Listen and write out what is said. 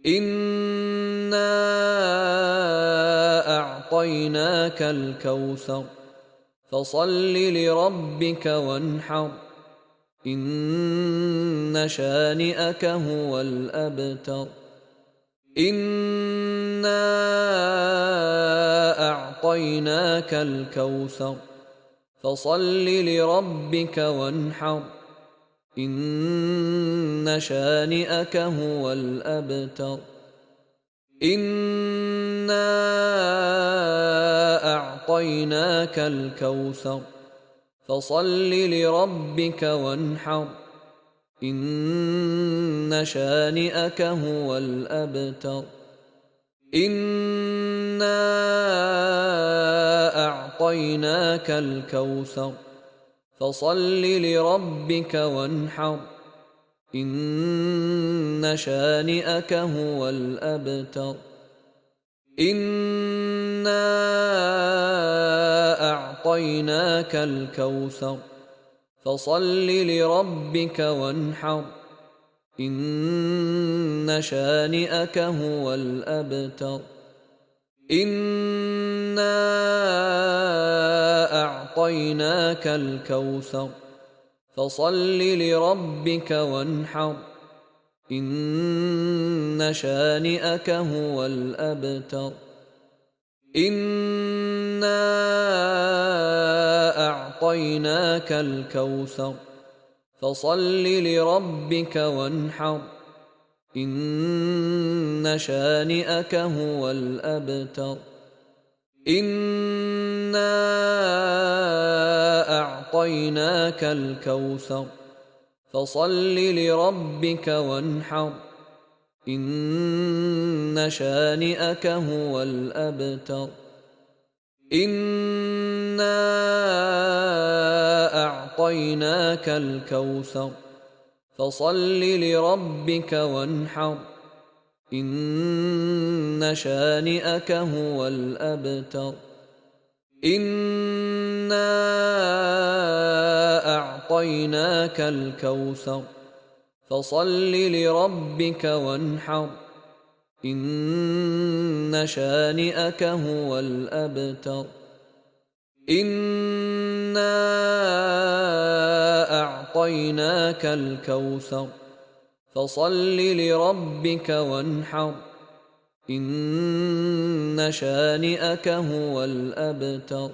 إنا أعطيناك الكوثر فصل لربك وانحر إن شانئك هو الأبتر إنا أعطيناك الكوثر فصل لربك وانحر إن شانئك هو الأبتر إنا أعطيناك الكوثر فصل لربك وانحر إن شانئك هو الأبتر إنا أعطيناك الكوثر فصل لربك وانحر إن شانئك هو الأبتر إنا أعطيناك الكوثر فصل لربك وانحر إن شانئك هو الأبتر إنا أعطيناك الكوثر فصل لربك وانحر إن شانئك هو الأبتر إنا أعطيناك الكوثر فصل لربك وانحر إن شانئك هو الأبتر إنا أعطيناك الكوثر فصل لربك وانحر إن شانئك هو الأبتر إنا أعطيناك الكوثر فصل لربك وانحر إن شانئك هو الأبتر إنا أعطيناك الكوثر فصل لربك وانحر إن شانئك هو الأبتر إنا أعطيناك الكوثر فصل لربك وانحر إن شانئك هو الأبتر